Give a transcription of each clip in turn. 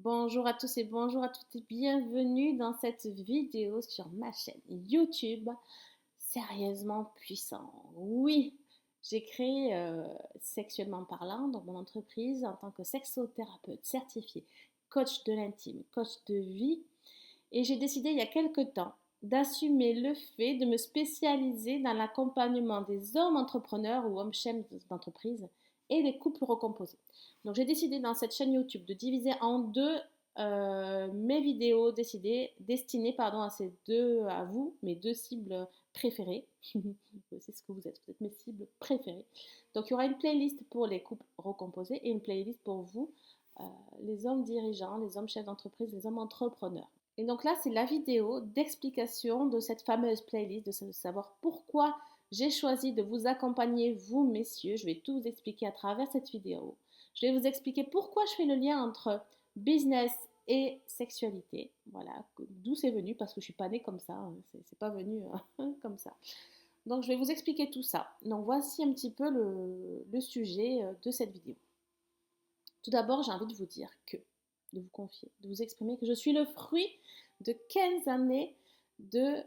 Bonjour à tous et bonjour à toutes et bienvenue dans cette vidéo sur ma chaîne YouTube Sérieusement Puissant. Oui, j'ai créé Sexuellement Parlant dans mon entreprise en tant que sexothérapeute certifiée, coach de l'intime, coach de vie et j'ai décidé il y a quelque temps d'assumer le fait de me spécialiser dans l'accompagnement des hommes entrepreneurs ou hommes chefs d'entreprise et des couples recomposés. Donc j'ai décidé dans cette chaîne YouTube de diviser en deux mes vidéos destinées à ces deux, à vous, mes deux cibles préférées. C'est ce que vous êtes mes cibles préférées. Donc il y aura une playlist pour les couples recomposés et une playlist pour vous, euh, les hommes dirigeants, les hommes chefs d'entreprise, les hommes entrepreneurs. Et donc là, c'est la vidéo d'explication de cette fameuse playlist, de savoir pourquoi j'ai choisi de vous accompagner, vous, messieurs. Je vais tout vous expliquer à travers cette vidéo. Je vais vous expliquer pourquoi je fais le lien entre business et sexualité. Voilà, d'où c'est venu, parce que je suis pas née comme ça, hein, c'est pas venu comme ça. Donc je vais vous expliquer tout ça. Donc voici un petit peu le sujet de cette vidéo. Tout d'abord, j'ai envie de vous dire de vous confier, de vous exprimer que je suis le fruit de 15 années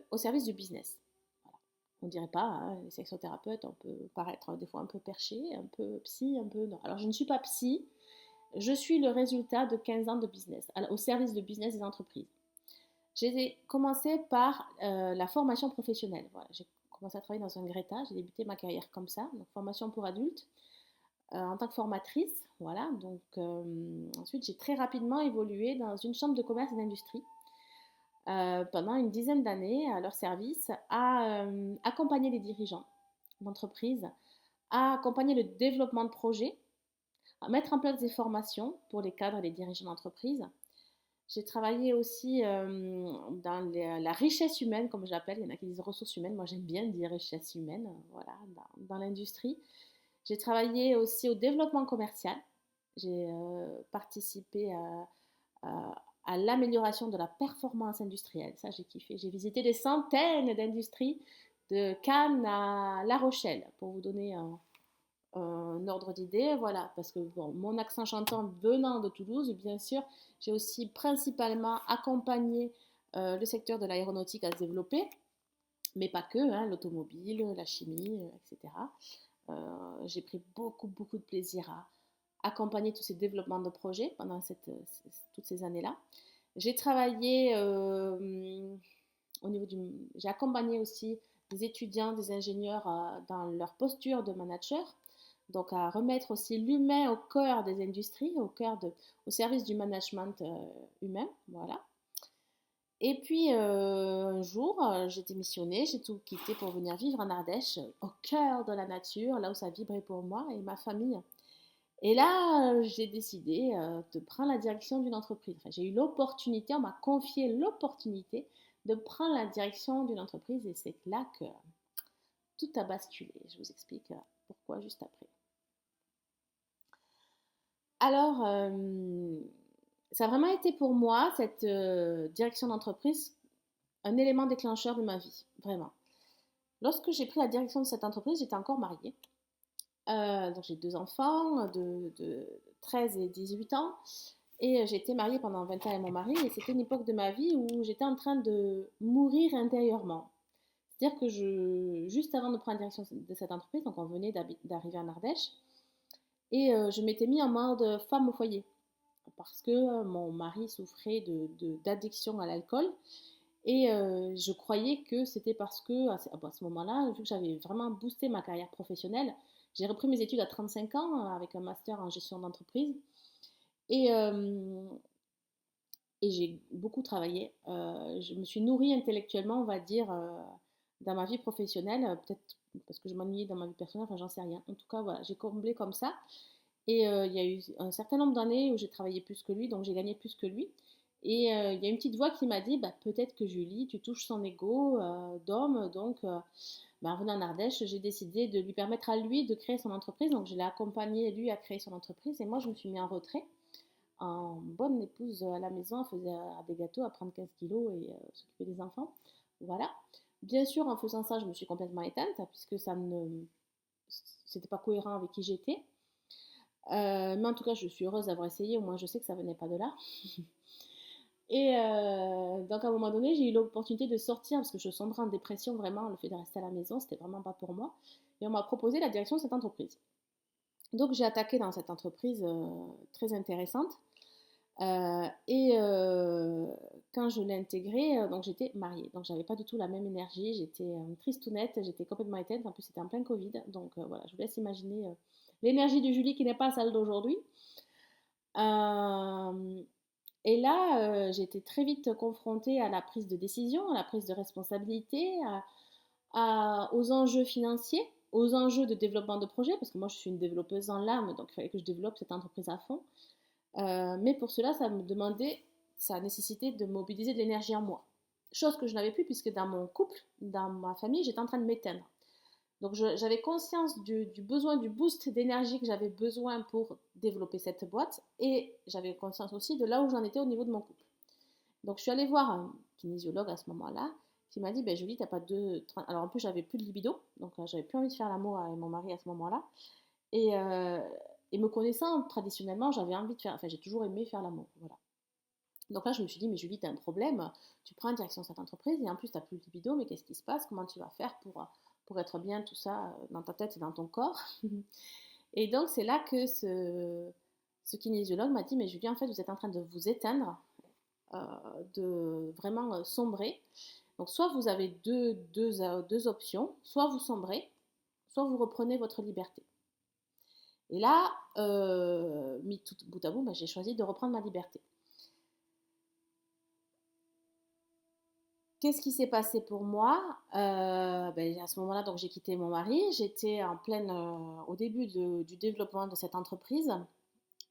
au service du business. Voilà. On ne dirait pas, hein, les sexothérapeutes, on peut paraître des fois un peu perché, un peu psy, un peu... Non. Alors je ne suis pas psy, je suis le résultat de 15 ans de business, au service de business des entreprises. J'ai commencé par la formation professionnelle. Voilà, j'ai commencé à travailler dans un Greta, j'ai débuté ma carrière comme ça, donc formation pour adultes en tant que formatrice. Voilà, donc ensuite j'ai très rapidement évolué dans une chambre de commerce et d'industrie pendant une dizaine d'années à leur service, à accompagner les dirigeants d'entreprise, à accompagner le développement de projets, à mettre en place des formations pour les cadres et les dirigeants d'entreprise. J'ai travaillé aussi dans la richesse humaine, comme je l'appelle. Il y en a qui disent ressources humaines. Moi, j'aime bien dire richesse humaine, voilà, dans l'industrie. J'ai travaillé aussi au développement commercial. J'ai participé à l'amélioration de la performance industrielle. Ça, j'ai kiffé. J'ai visité des centaines d'industries, de Cannes à La Rochelle, pour vous donner un ordre d'idée. Voilà, parce que bon, mon accent chantant venant de Toulouse, bien sûr, j'ai aussi principalement accompagné le secteur de l'aéronautique à se développer, mais pas que, hein, l'automobile, la chimie, etc. J'ai pris beaucoup de plaisir à accompagner tous ces développements de projets pendant toutes ces années-là. J'ai travaillé j'ai accompagné aussi des étudiants, des ingénieurs dans leur posture de manager, donc à remettre aussi l'humain au cœur des industries, au service du management humain, voilà. Et puis un jour, j'ai démissionné, j'ai tout quitté pour venir vivre en Ardèche, au cœur de la nature, là où ça vibrait pour moi et ma famille. Et là, j'ai décidé de prendre la direction d'une entreprise. Enfin, j'ai eu l'opportunité, on m'a confié l'opportunité de prendre la direction d'une entreprise et c'est là que tout a basculé. Je vous explique pourquoi juste après. Alors, ça a vraiment été pour moi, cette direction d'entreprise, un élément déclencheur de ma vie, vraiment. Lorsque j'ai pris la direction de cette entreprise, j'étais encore mariée. Donc j'ai deux enfants de 13 et 18 ans. Et j'ai été mariée pendant 20 ans avec mon mari. Et c'était une époque de ma vie où j'étais en train de mourir intérieurement. C'est-à-dire que juste avant de prendre la direction de cette entreprise, donc on venait d'arriver en Ardèche, et je m'étais mis en mode femme au foyer. Parce que mon mari souffrait d'addiction à l'alcool. Et je croyais que c'était parce que, à ce moment-là, vu que j'avais vraiment boosté ma carrière professionnelle, j'ai repris mes études à 35 ans avec un master en gestion d'entreprise. Et, euh, et j'ai beaucoup travaillé. Je me suis nourrie intellectuellement, on va dire, dans ma vie professionnelle. Peut-être parce que je m'ennuyais dans ma vie personnelle, enfin j'en sais rien. En tout cas, voilà, j'ai comblé comme ça. Et il y a eu un certain nombre d'années où j'ai travaillé plus que lui, donc j'ai gagné plus que lui. Et il y a une petite voix qui m'a dit, bah, peut-être que Julie, tu touches son ego d'homme, donc bah, en venant en Ardèche, j'ai décidé de lui permettre à lui de créer son entreprise. Donc je l'ai accompagné, lui, à créer son entreprise. Et moi, je me suis mis en retrait, en bonne épouse à la maison, elle faisait des gâteaux, à prendre 15 kilos et s'occuper des enfants. Voilà. Bien sûr, en faisant ça, je me suis complètement éteinte, puisque ça ne c'était pas cohérent avec qui j'étais. Mais en tout cas, je suis heureuse d'avoir essayé. Au moins, je sais que ça venait pas de là. Et donc, à un moment donné, j'ai eu l'opportunité de sortir parce que je sombrais en dépression vraiment. Le fait de rester à la maison, c'était vraiment pas pour moi. Et on m'a proposé la direction de cette entreprise. Donc, j'ai attaqué dans cette entreprise très intéressante. Et quand je l'ai intégrée, donc j'étais mariée. Donc, j'avais pas du tout la même énergie. J'étais tristounette, j'étais complètement éteinte. En plus, c'était en plein Covid. Donc, voilà, je vous laisse imaginer l'énergie de Julie qui n'est pas celle d'aujourd'hui. Euh, et là, j'ai été très vite confrontée à la prise de décision, à la prise de responsabilité, aux enjeux financiers, aux enjeux de développement de projet, parce que moi je suis une développeuse dans l'âme, donc il fallait que je développe cette entreprise à fond. Mais pour cela, ça me demandait, ça a nécessité de mobiliser de l'énergie en moi. Chose que je n'avais plus puisque dans mon couple, dans ma famille, j'étais en train de m'éteindre. Donc j'avais conscience du besoin, du boost d'énergie que j'avais besoin pour développer cette boîte et j'avais conscience aussi de là où j'en étais au niveau de mon couple. Donc je suis allée voir un kinésiologue à ce moment-là qui m'a dit ben Julie, t'as pas de. Alors en plus, j'avais plus de libido, donc j'avais plus envie de faire l'amour avec mon mari à ce moment-là. Et, euh, et me connaissant traditionnellement, j'avais envie de faire. Enfin, j'ai toujours aimé faire l'amour. Voilà. Donc là, je me suis dit, mais Julie, t'as un problème. Tu prends en direction de cette entreprise et en plus, t'as plus de libido, mais qu'est-ce qui se passe? Comment tu vas faire pour être bien, tout ça, dans ta tête et dans ton corps? Et donc, c'est là que ce kinésiologue m'a dit, mais Julie, en fait, vous êtes en train de vous éteindre, euh, de vraiment sombrer. Donc, soit vous avez deux options, soit vous sombrez, soit vous reprenez votre liberté. Et là, mis tout bout à bout, ben, j'ai choisi de reprendre ma liberté. Qu'est-ce qui s'est passé pour moi? Ben, à ce moment-là, donc j'ai quitté mon mari. J'étais en pleine, au début du développement de cette entreprise.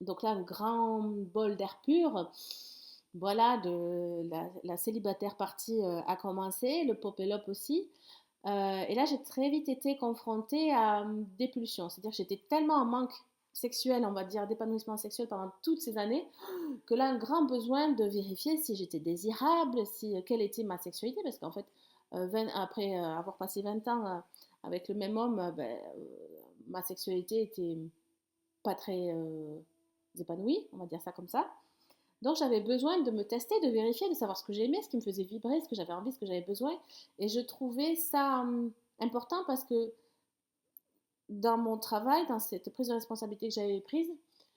Donc là, un grand bol d'air pur. Voilà, la célibataire partie a commencé, le pop-up aussi. Et là, j'ai très vite été confrontée à des pulsions. C'est-à-dire que j'étais tellement en manque sexuel, on va dire, d'épanouissement sexuel pendant toutes ces années, que là, un grand besoin de vérifier si j'étais désirable, quelle était ma sexualité, parce qu'en fait, après avoir passé 20 ans avec le même homme, ma sexualité était pas très épanouie, on va dire ça comme ça. Donc j'avais besoin de me tester, de vérifier, de savoir ce que j'aimais, ce qui me faisait vibrer, ce que j'avais envie, ce que j'avais besoin. Et je trouvais ça important parce que dans mon travail, dans cette prise de responsabilité que j'avais prise,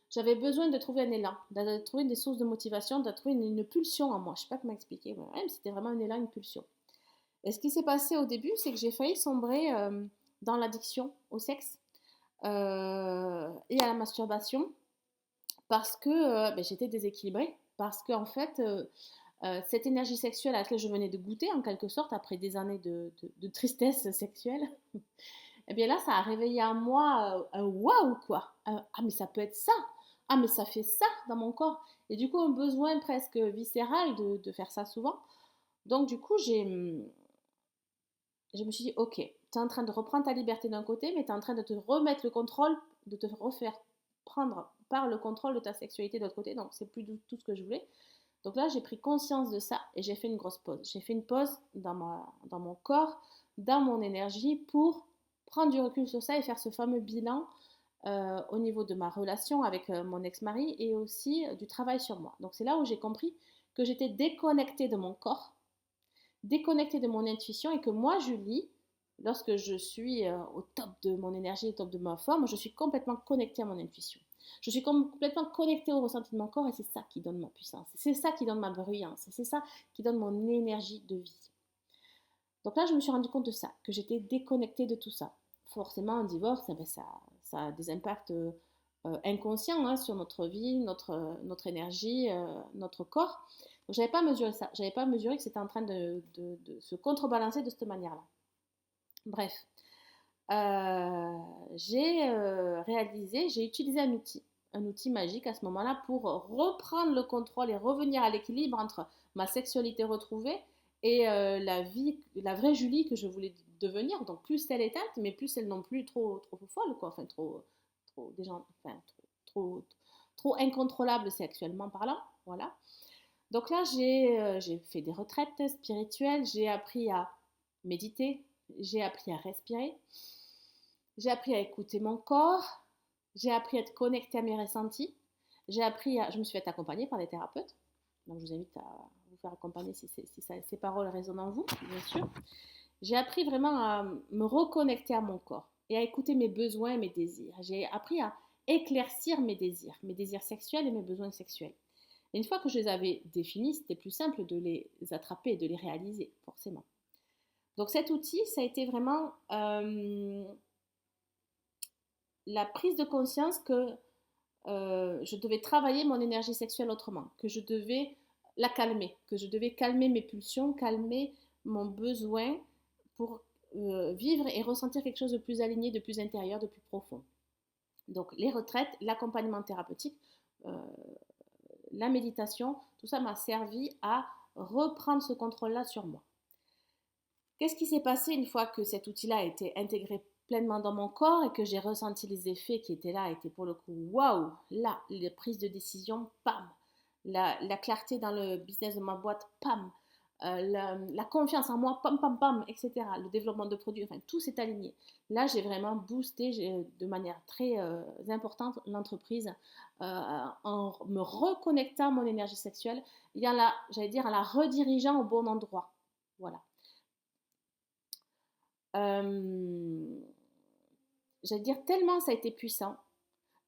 j'avais besoin de trouver un élan, de trouver des sources de motivation, de trouver une pulsion en moi. Je ne sais pas comment expliquer, mais c'était vraiment un élan, une pulsion. Et ce qui s'est passé au début, c'est que j'ai failli sombrer dans l'addiction au sexe et à la masturbation parce que j'étais déséquilibrée, parce qu'en fait, cette énergie sexuelle à laquelle je venais de goûter, en quelque sorte, après des années de tristesse sexuelle, et bien là, ça a réveillé en moi un waouh, quoi. Ah, mais ça peut être ça. Ah, mais ça fait ça dans mon corps. Et du coup, un besoin presque viscéral de faire ça souvent. Donc, du coup, je me suis dit, ok, tu es en train de reprendre ta liberté d'un côté, mais tu es en train de te remettre le contrôle, de te refaire prendre par le contrôle de ta sexualité de l'autre côté. Donc, c'est plus du tout ce que je voulais. Donc là, j'ai pris conscience de ça et j'ai fait une grosse pause. J'ai fait une pause dans mon corps, dans mon énergie pour prendre du recul sur ça et faire ce fameux bilan au niveau de ma relation avec mon ex-mari et aussi du travail sur moi. Donc c'est là où j'ai compris que j'étais déconnectée de mon corps, déconnectée de mon intuition et que moi, Julie, lorsque je suis au top de mon énergie, au top de ma forme, je suis complètement connectée à mon intuition. Je suis complètement connectée au ressenti de mon corps et c'est ça qui donne ma puissance. C'est ça qui donne ma bruyance. C'est ça qui donne mon énergie de vie. Donc là, je me suis rendu compte de ça, que j'étais déconnectée de tout ça. Forcément, un divorce, ça a des impacts inconscients hein, sur notre vie, notre énergie, notre corps. Donc, j'avais pas mesuré ça. J'avais pas mesuré que c'était en train de se contrebalancer de cette manière-là. Bref, j'ai réalisé, j'ai utilisé un outil magique à ce moment-là pour reprendre le contrôle et revenir à l'équilibre entre ma sexualité retrouvée et la vie, la vraie Julie que je voulais devenir. Donc plus elle est éteinte, mais plus elle non plus trop folle, quoi. Enfin, enfin, trop, trop incontrôlable sexuellement parlant. Voilà. Donc là, j'ai fait des retraites spirituelles, j'ai appris à méditer, j'ai appris à respirer, j'ai appris à écouter mon corps, J'ai appris à être connectée à mes ressentis. Je me suis fait accompagner par des thérapeutes. Donc, je vous invite à vous faire accompagner si ces paroles résonnent en vous, bien sûr. J'ai appris vraiment à me reconnecter à mon corps et à écouter mes besoins et mes désirs. J'ai appris à éclaircir mes désirs sexuels et mes besoins sexuels. Et une fois que je les avais définis, c'était plus simple de les attraper et de les réaliser, forcément. Donc cet outil, ça a été vraiment la prise de conscience que je devais travailler mon énergie sexuelle autrement, que je devais la calmer, que je devais calmer mes pulsions, calmer mon besoin pour vivre et ressentir quelque chose de plus aligné, de plus intérieur, de plus profond. Donc les retraites, l'accompagnement thérapeutique, euh, la méditation, tout ça m'a servi à reprendre ce contrôle-là sur moi. Qu'est-ce qui s'est passé une fois que cet outil-là a été intégré pleinement dans mon corps et que j'ai ressenti les effets qui étaient là, étaient pour le coup, waouh, là, les prises de décision, pam, la clarté dans le business de ma boîte, pam, la confiance en moi, pam, pam, pam, etc. Le développement de produits, enfin, tout s'est aligné. Là, j'ai vraiment boosté de manière très importante l'entreprise en me reconnectant à mon énergie sexuelle et j'allais dire, en la redirigeant au bon endroit. Voilà. J'allais dire, tellement ça a été puissant,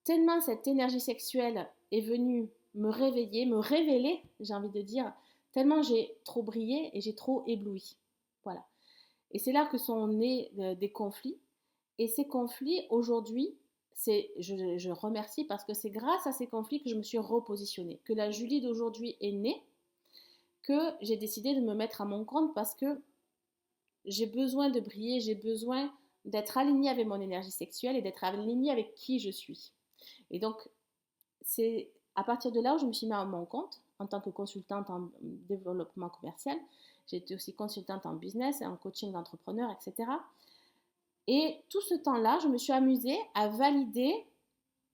tellement cette énergie sexuelle est venue me réveiller, me révéler, j'ai envie de dire, tellement j'ai trop brillé et j'ai trop ébloui. Voilà. Et c'est là que sont nés des conflits. Et ces conflits, aujourd'hui, je remercie parce que c'est grâce à ces conflits que je me suis repositionnée, que la Julie d'aujourd'hui est née, que j'ai décidé de me mettre à mon compte parce que j'ai besoin de briller, j'ai besoin d'être alignée avec mon énergie sexuelle et d'être alignée avec qui je suis. Et donc, c'est à partir de là où je me suis mis à mon compte en tant que consultante en développement commercial. J'ai été aussi consultante en business et en coaching d'entrepreneurs, etc. Et tout ce temps-là, je me suis amusée à valider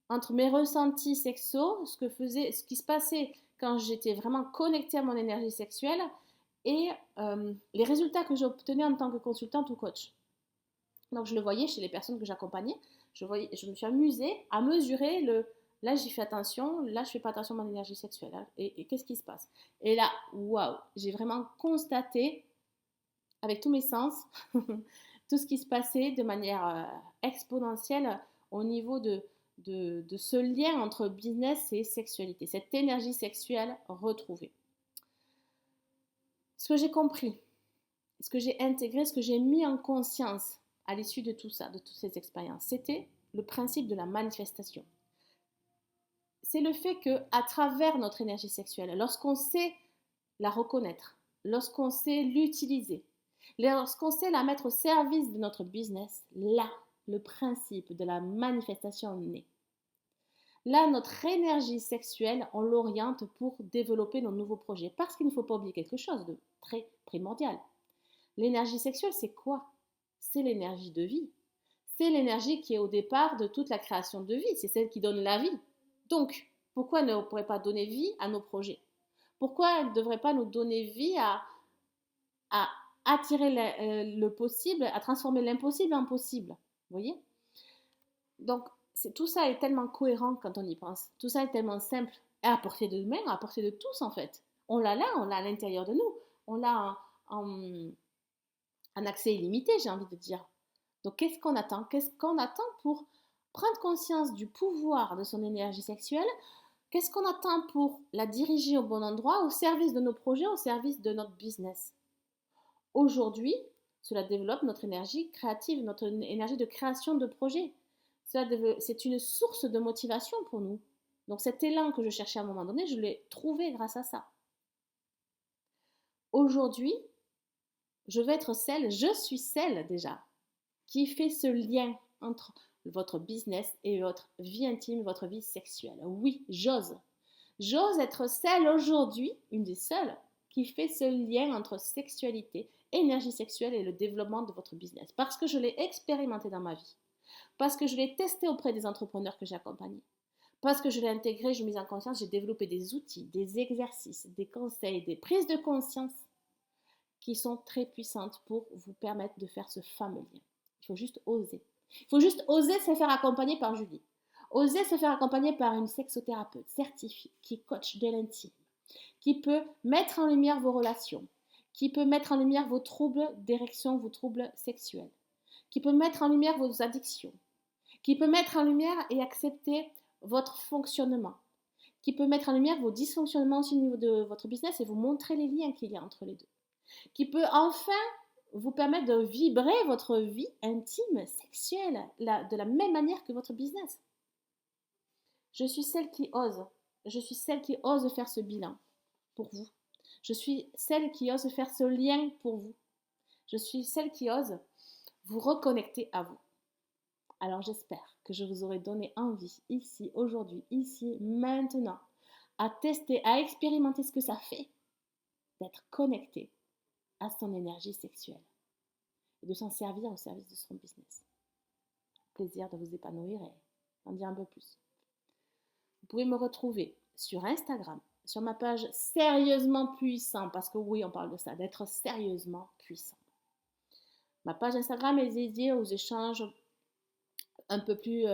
entre mes ressentis sexuels, ce qui se passait quand j'étais vraiment connectée à mon énergie sexuelle et les résultats que j'obtenais en tant que consultante ou coach. Donc je le voyais chez les personnes que j'accompagnais, je me suis amusée à mesurer là j'y fais attention, là je fais pas attention à mon énergie sexuelle, hein, et qu'est-ce qui se passe? Et là, waouh, j'ai vraiment constaté avec tous mes sens tout ce qui se passait de manière exponentielle au niveau de ce lien entre business et sexualité, cette énergie sexuelle retrouvée. Ce que j'ai compris, ce que j'ai intégré, ce que j'ai mis en conscience à l'issue de tout ça, de toutes ces expériences, c'était le principe de la manifestation. C'est le fait que, à travers notre énergie sexuelle, lorsqu'on sait la reconnaître, lorsqu'on sait l'utiliser, lorsqu'on sait la mettre au service de notre business, là, le principe de la manifestation naît. Là, notre énergie sexuelle, on l'oriente pour développer nos nouveaux projets. Parce qu'il ne faut pas oublier quelque chose de très primordial. L'énergie sexuelle, c'est quoi? C'est l'énergie de vie. C'est l'énergie qui est au départ de toute la création de vie. C'est celle qui donne la vie. Donc, pourquoi ne pourrait pas donner vie à nos projets? Pourquoi elle ne devrait pas nous donner vie à attirer le possible, à transformer l'impossible en possible? Vous voyez? Donc, tout ça est tellement cohérent quand on y pense. Tout ça est tellement simple et à portée de main, à portée de tous en fait. On l'a là, on l'a à l'intérieur de nous. On l'a en accès illimité, j'ai envie de dire. Donc, qu'est-ce qu'on attend? Qu'est-ce qu'on attend pour prendre conscience du pouvoir de son énergie sexuelle? Qu'est-ce qu'on attend pour la diriger au bon endroit, au service de nos projets, au service de notre business? Aujourd'hui, cela développe notre énergie créative, notre énergie de création de projets. C'est une source de motivation pour nous. Donc cet élan que je cherchais à un moment donné, je l'ai trouvé grâce à ça. Aujourd'hui, je suis celle déjà, qui fait ce lien entre votre business et votre vie intime, votre vie sexuelle. Oui, j'ose. J'ose être celle aujourd'hui, une des seules, qui fait ce lien entre sexualité, énergie sexuelle et le développement de votre business. Parce que je l'ai expérimenté dans ma vie. Parce que je l'ai testé auprès des entrepreneurs que j'ai accompagnés. Parce que je l'ai intégré, je l'ai mis en conscience, j'ai développé des outils, des exercices, des conseils, des prises de conscience qui sont très puissantes pour vous permettre de faire ce fameux lien. Il faut juste oser. Il faut juste oser se faire accompagner par Julie. Osez se faire accompagner par une sexothérapeute certifiée qui est coach de l'intime, qui peut mettre en lumière vos relations, qui peut mettre en lumière vos troubles d'érection, vos troubles sexuels, qui peut mettre en lumière vos addictions, qui peut mettre en lumière et accepter votre fonctionnement, qui peut mettre en lumière vos dysfonctionnements aussi au niveau de votre business et vous montrer les liens qu'il y a entre les deux, qui peut enfin vous permettre de vibrer votre vie intime, sexuelle, de la même manière que votre business. Je suis celle qui ose. Je suis celle qui ose faire ce bilan pour vous. Je suis celle qui ose faire ce lien pour vous. Je suis celle qui ose vous reconnecter à vous. Alors j'espère que je vous aurai donné envie, ici, aujourd'hui, ici, maintenant, à tester, à expérimenter ce que ça fait d'être connecté à son énergie sexuelle et de s'en servir au service de son business. Plaisir de vous épanouir et d'en dire un peu plus. Vous pouvez me retrouver sur Instagram, sur ma page Sérieusement Puissant, parce que oui, on parle de ça, d'être sérieusement puissant. Ma page Instagram est dédiée aux échanges un peu plus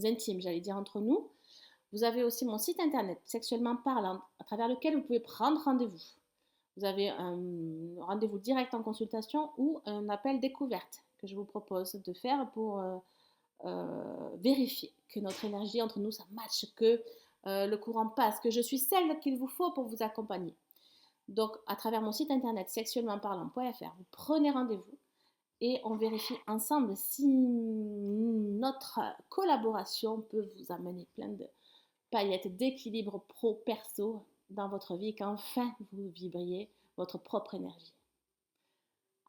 intimes, j'allais dire, entre nous. Vous avez aussi mon site internet, Sexuellement Parlant, à travers lequel vous pouvez prendre rendez-vous. Vous avez un rendez-vous direct en consultation ou un appel découverte que je vous propose de faire pour vérifier que notre énergie entre nous, ça matche, que le courant passe, que je suis celle qu'il vous faut pour vous accompagner. Donc, à travers mon site internet sexuellementparlant.fr, vous prenez rendez-vous et on vérifie ensemble si notre collaboration peut vous amener plein de paillettes d'équilibre pro-perso dans votre vie, qu'enfin vous vibriez votre propre énergie.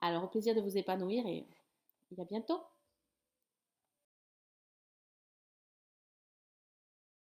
Alors, au plaisir de vous épanouir et à bientôt.